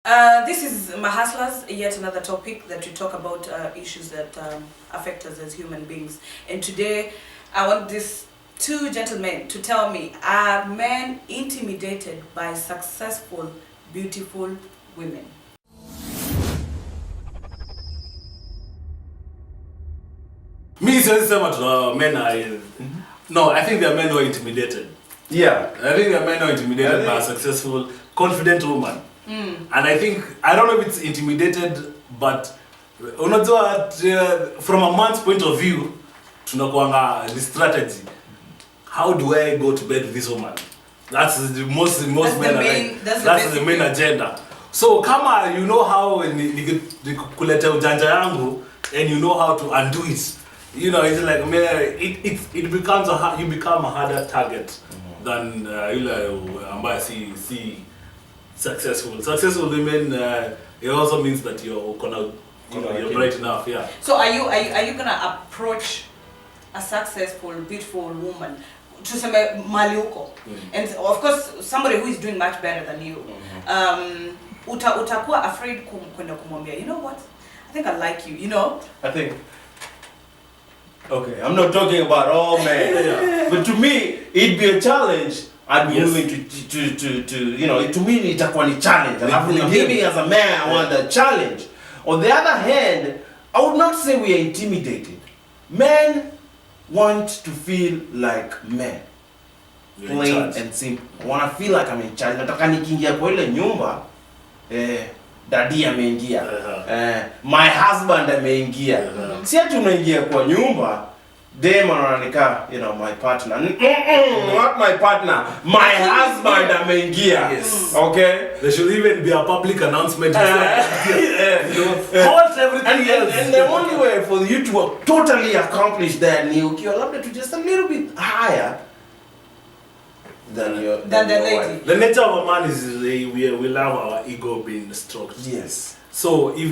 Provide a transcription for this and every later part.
This is Mahaslaz, yet another topic that we talk about issues that affect us as human beings. And today, I want these two gentlemen to tell me, are men intimidated by successful, beautiful women? Me, men are. No, I think there are men who are intimidated. Yeah. I think there are men who are intimidated by a successful, confident woman. And I don't know if it's intimidated, but from a man's point of view, tunakuanga the strategy. How do I go to bed with this woman? That's the most men are like. That's the main agenda. So kama you know how kuleta ujanja yangu and you know how to undo it. You know, it's like it becomes you become a harder target than ambaye see successful women. It also means that you're bright enough. Yeah. So are you gonna approach a successful, beautiful woman to some maliuko, and of course somebody who is doing much better than you? Utakuwa afraid kwenda kumwambia, you know what? I think I like you. You know. I think. Okay, I'm not talking about all men, but to me, it'd be a challenge. I'd be willing to to me, itakuwa ni challenge. And me as a man, I want the challenge. On the other hand, I would not say we are intimidated. Men want to feel like men. Plain and simple. I want to feel like I'm in charge. Nataka nikiingia kwa ile nyumba, daddy ameingia. My husband ameingia. Si ati unaingia kwa nyumba, dem ananika, my partner. Not my partner. My husband ameingia. Yes. Okay? There should even be a public announcement. Halt everything else. And the only way for you to totally accomplish that, ni ukiwa labda to just a little bit higher than your lady. wife. The nature of a man is we love our ego being stroked. Yes. So if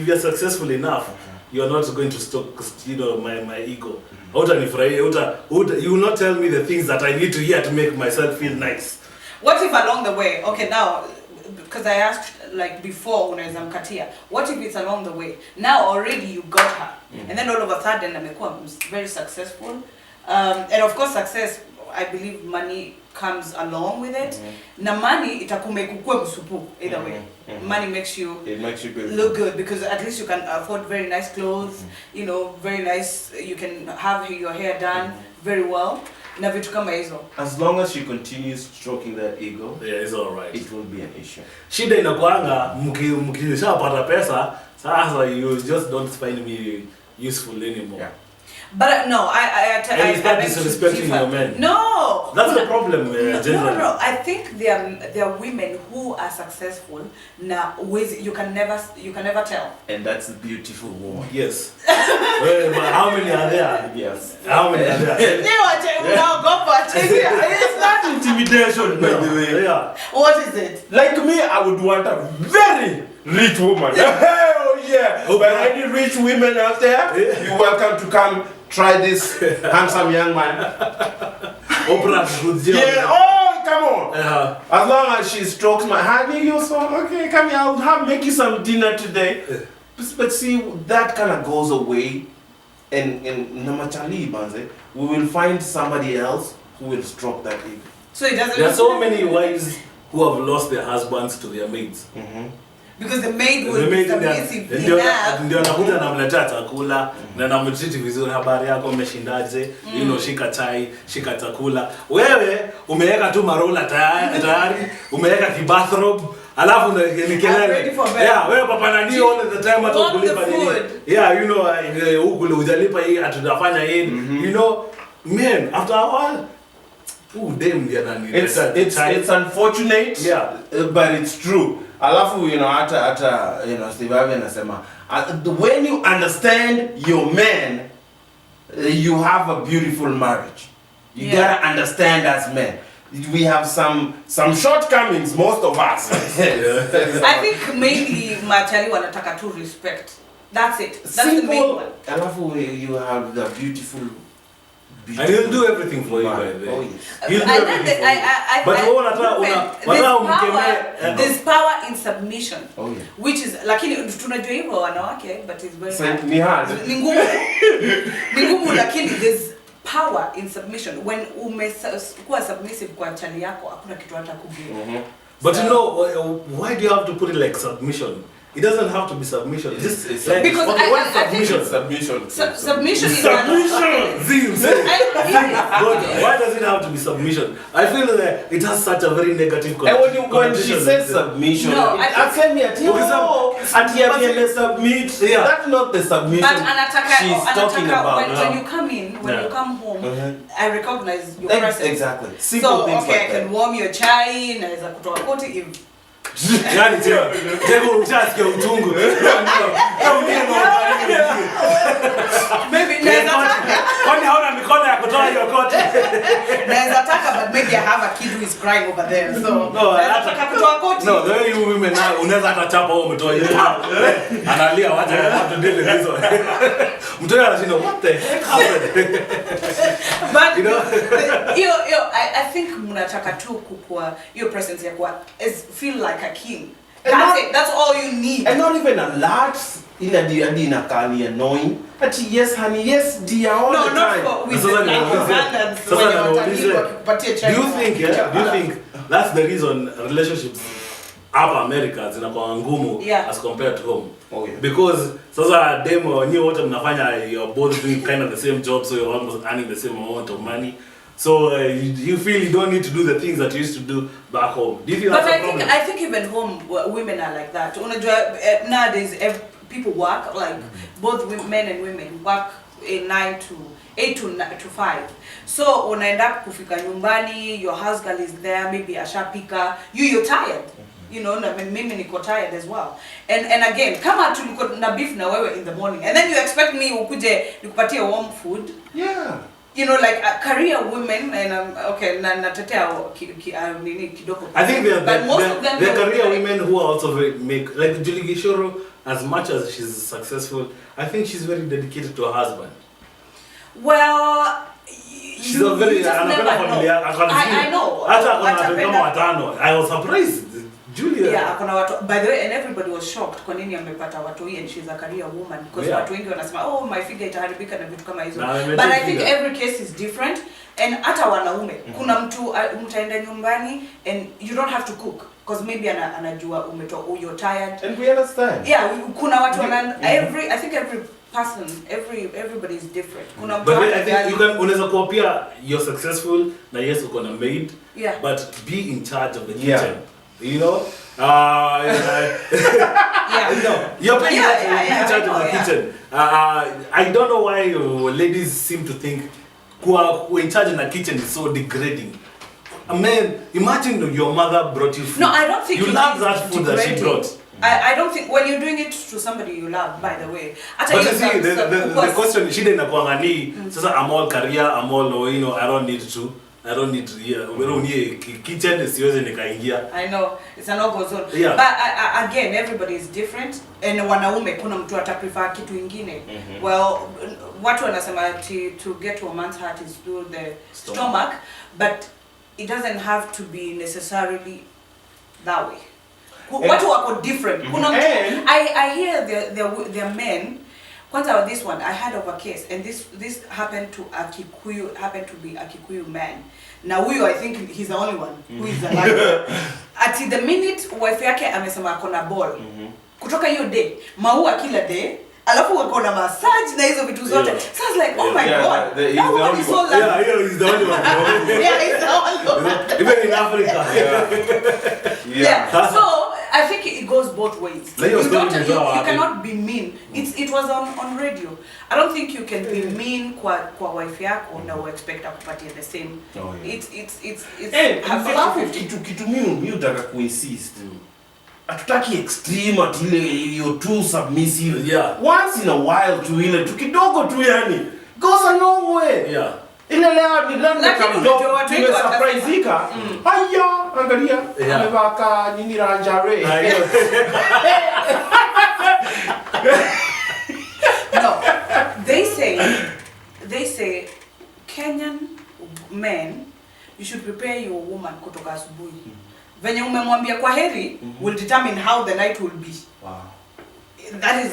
you're successful enough, you're not going to stroke my ego. You will not tell me the things that I need to hear to make myself feel nice. What if along the way, okay, now, because I asked like before when I was Katia, what if it's along the way? Now already you got her, and then all of a sudden I'm very successful, and of course success, I believe money comes along with it. Na money itakumekukue msupu either way. Money makes you look good because at least you can afford very nice clothes, very nice, you can have your hair done very well. Na vitu kama hizo. As long as she continues stroking that ego, yeah, it's all right. It won't be an issue. Shida inakuanga mkishapata pesa, sasa you just don't find me useful anymore. Yeah. But no, I start disrespecting your men. No, that's the problem. Generally. No. I think there are women who are successful. Now, you can never tell. And that's a beautiful woman. Yes. But how many are there? Yes. How many are there? It's not intimidation, by the way. Yeah. What is it? Like me, I would want a very rich woman. Hell yeah! Okay. But any rich women out there, you're welcome to come try this handsome young man. Yeah, oh, come on. As long as she strokes my hand, you're so, okay, come here, I'll make you some dinner today. But see, that kind of goes away. And namachali banze, we will find somebody else who will stroke that ego. So it doesn't. There are so many wives who have lost their husbands to their maids. Because the maid will be submissive enough. Ndio anakuja anamletea chakula na anamtreat vizuri, habari yako umeshindaje, shika chai, shika chakula. Wewe umeweka tu marola tayari, umeweka kibathrobe, alafu ni kelele. Yeah, wewe papa nani all the time hata kulipa nini. Yeah, huko hujalipa hii atudafanya hii. Men after a while it's unfortunate, but it's true. Alafu hata Steve Harvey anasema when you understand your man, you have a beautiful marriage. You gotta understand as men. We have some shortcomings, most of us. I think mainly machali wanataka to respect. That's it. That's simple, the main one. Alafu you have the beautiful beautiful. And he'll do everything for you, by the way. Oh, yes. He'll do And then everything for you. But there's power in submission. Oh, yeah. Which is lakini tunajua hivyo wanawake, but it's very So, hard. ni hard. Ni ngumu lakini there's power in submission. When umekuwa submissive kwa chali yako hakuna kitu hata kubi. But you know, why do you have to put it like submission? It doesn't have to be submission. It's like, because okay, what is I think submission? submission is Why does it have to be submission? I feel that it has such a very negative connotation. And when she says submission, no, I tell me at submit. Yeah. That's not the submission she's talking about. When you come in, when you come home, I recognize your presence. Exactly. Simple so things okay, like I can warm your chai, naweza kutoa koti if Yani tego uchasikia uchungu. Maybe naweza taka. Kwani hauna mikono ya kutoa hiyo koti? Naweza taka, but maybe I have a kid who is crying over there. So no, nataka kutoa koti. No, the way you women now unaweza hata chapa wewe umetoa hiyo. Analia wacha have to deal with this one. Mtoto anashinda what the heck happened? But you know, I think mnataka tu kukua your presence ya kwa is feel like a king. That's it. That's all you need. And not even a lot in a Dina Kali annoying. But yes, honey, yes, dear, all the time. No, not for with the standards. Do you think that's the reason relationships hapa America zinakuwa ngumu as compared to home? Oh, yeah. Because sasa demo nyi wote mnafanya, you're both doing kind of the same job, so you're almost earning the same amount of money. So you feel you don't need to do the things that you used to do back home. Do you feel that's a problem? I think even home women are like that. Nowadays people work like both men and women work 8 to 5. So unaenda kufika nyumbani, your house girl is there, maybe ashapika, you're tired. You know, mimi niko tired as well. And again, kama tuliko na beef na wewe in the morning, and then you expect me ukuje nikupatie warm food. Yeah. You know, like career women, and okay, natetea nini kidogo. I think they're career like, women who are also very like Julie Gishoro, as much as she's successful, I think she's very dedicated to her husband. Well, she's a very I know. I was surprised. Julia. Yeah, akona watu. By the way, and everybody was shocked kwa nini amepata watu hii, and she's a career woman, because watu wengi wanasema oh my figure itaharibika na vitu kama hizo. But I think every case is different, and hata wanaume kuna mtu mtaenda nyumbani and you don't have to cook because maybe anajua umetoa, you're tired, and we understand. Yeah, kuna watu I think every person, everybody is different. Kuna mtu, but I think you can unaweza kuwa pia you're successful na yes uko na maid, but be in charge of the kitchen. You know, you're paying in charge of the kitchen. I don't know why ladies seem to think who in charge in the kitchen is so degrading. I mean, imagine your mother brought you food. No, I don't think you love that food that she brought. I don't think when you're doing it to somebody you love, by the way. But you see, the question she didn't know. So I'm all career, I'm all, you know, I don't need kitchen siweze nikaingia. I know it's an no-go zone. Yeah. But again, everybody is different, and wanaume kuna mtu ataprefer kitu ingine. Well, watu wanasema to get to a man's heart is through the stomach, but it doesn't have to be necessarily that way. Watu wako different. Kuna mtu, I hear their men. Kwanza this one, I heard of a case, and this happened to be a Kikuyu man. Now huyo, I think he's the only one who is alive. At the minute wife yake amesema akona ball. Kutoka hiyo day, maua kila day, alafu wako na massage na hizo vitu zote. So I was like, oh my god, that one is so lucky. Yeah, he's the only one. Yeah, he's the only one. Even in Africa. Yeah. So I think it goes both ways. You cannot be mean. It was on radio. I don't think you can be mean kwa wife yako na expect akupatie the same. It's kitu mimi utaka kuinsist. Atutaki extreme at ile you're too submissive. Yeah. Once in a while tu ile tu kidogo tu yani goes a long way. Yeah. Ile leo ni nani kama surpriseika. Haya, angalia. Amevaka nini ranjare. No. They say Kenyan men, you should prepare your woman kutoka asubuhi. Venye umemwambia kwa heri will determine how the night will be. Wow. That is,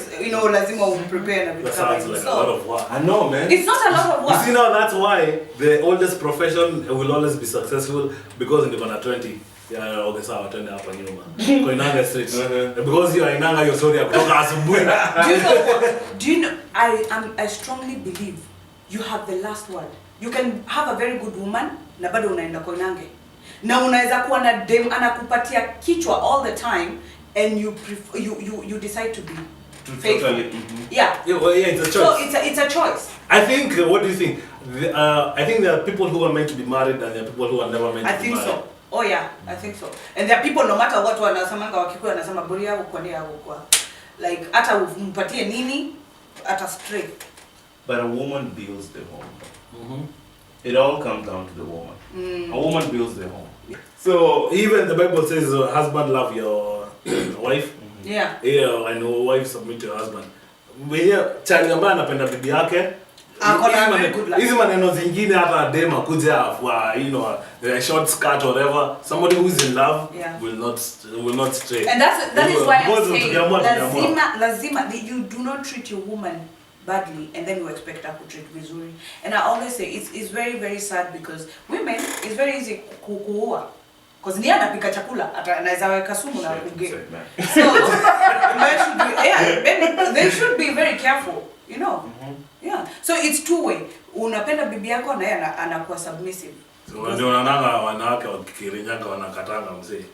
lazima prepare na vitu That kama sounds hizo. like a lot of work. I know, man. It's not a lot of You work. see now, that's why the oldest profession will always be successful, because in the 20, yeah, okay, sawa twende hapa nyuma. Kwa Inanga Street. Because you are Inanga, you're sorry kutoka asubuhi. Do you know I strongly believe you have the last word. You can have a very good woman na bado unaenda kwa Inange. Na unaweza kuwa na dem anakupatia kichwa all the time and you decide to be faithful. Totally. Yeah. Yeah, it's a choice. So it's a choice. I think, what do you think? I think there are people who are meant to be married and there are people who are never meant I to be think married. so. Oh yeah, I think so. And there are people, no matter what wanasamanga wakikuwa wanasema bori yao kwa nia kwa. Like hata umpatie nini hata straight. But a woman builds the home. It all comes down to the woman. A woman builds the home. So even the Bible says, husband love your wife. Yeah. Yeah, and your wife submit to your husband. Mwenye chali ambaye anapenda bibi yake. Hizi maneno zingine hata dema kuja kwa a short skirt or whatever. Somebody who is in love will not stray. And that is why I'm saying lazima you do not treat your woman badly and then you expect her to treat vizuri. And I always say it's very very sad because women it's very easy kuoa. Because ni anapika chakula anaweza weka sumu na kuge. So they should be very careful, Yeah. So it's two way. Unapenda bibi yako na yeye anakuwa submissive. So ndio unaona wanawake wakikirinyaga wanakatanga mzee.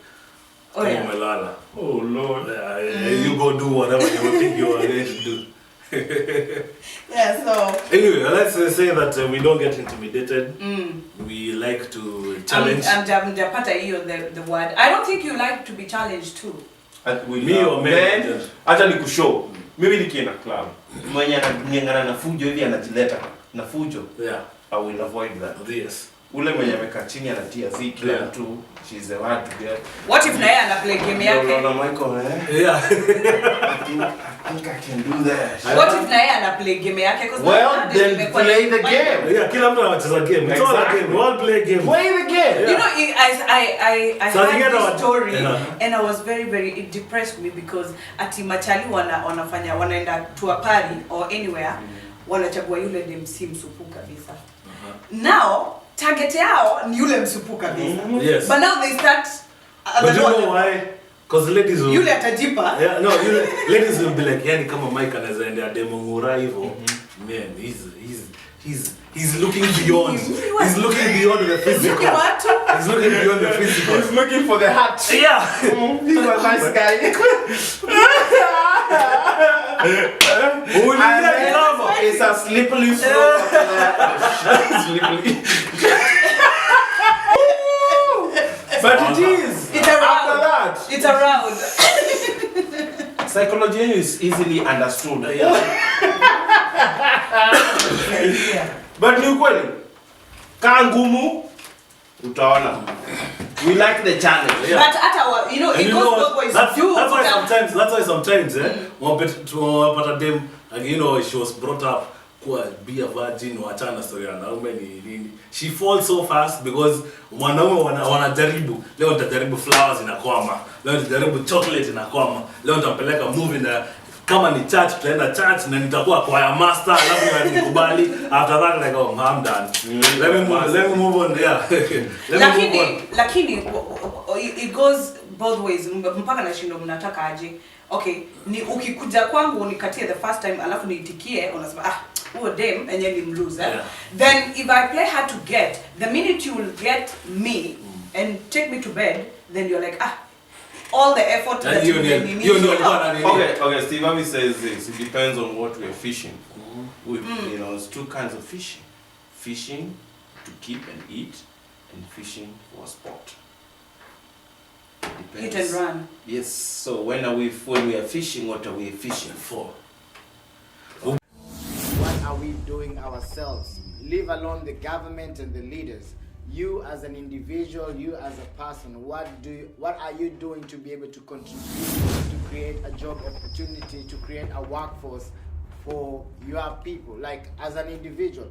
Oh yeah. Umelala. Oh Lord. You go do whatever you think you are going to do. Yeah, so anyway, let's say that we don't get intimidated. We like to challenge. The word. I don't think you like to be challenged too. Me or men? Hata ni kushow. Mimi nikienda club. Mwenye ananiangana na fujo hivi anajileta na fujo. Yeah. I will avoid that. Yes. Ule mwenye amekaa chini anatia kila mtu. She's a hard to get. What if naye ana play game yake? No, Michael, Yeah. I think I can do that. What if naye ana play game yake? Well, then play the game. Yeah, kila mtu anacheza game. It's all a game. We all play game. Play the game. You know, I heard this story and I was very very, it depressed me because ati machali wanaenda to a party or anywhere wanachagua yule dem si msupu kabisa. Now target yao ni yule msupu kabisa. Yes. But now they start. But you know why? Because ladies will. Yule atajipa. Yeah, no, ladies will be like, yani kama Mike anaweza endea demo ngura hivyo. Man, he's looking beyond. He's looking beyond the physical. He's looking beyond the physical. He's looking for the heart. Yeah. He's a nice guy. It's a slippery slope. Slippery. But it is. It's around. After that. It's around. Psychology is easily understood. But ni ukweli. Kaa ngumu utaona. We like the challenge. Yeah. But at it goes both ways. That's why sometimes wapata dem, she was brought up be a virgin, wachana story na naume ni nini. She falls so fast because wanaume wanajaribu. Leo nitajaribu flowers inakwama. Leo nitajaribu chocolate inakwama. Leo nitampeleka movie na kama ni church tutaenda church na nitakuwa choir master, alafu nikubali. After that like I'm done. Let me move on there. Lakini it goes both ways. Mpaka na shindo mnataka aje. Okay, ni ukikuja kwangu nikatie the first time alafu niitikie unasema huo dem enye ni mloser. Yeah. Then if I play hard to get, the minute you will get me and take me to bed, then you're like all the effort that you need. Okay, Steve Harvey says this. It depends on what we're fishing. There's two kinds of fishing. Fishing to keep and eat, and fishing for sport. Hit and run. Yes. So when we are fishing, what are we fishing for? What are we doing ourselves? Leave alone the government and the leaders. You as an individual, you as a person, what are you doing to be able to contribute to create a job opportunity, to create a workforce for your people? Like as an individual,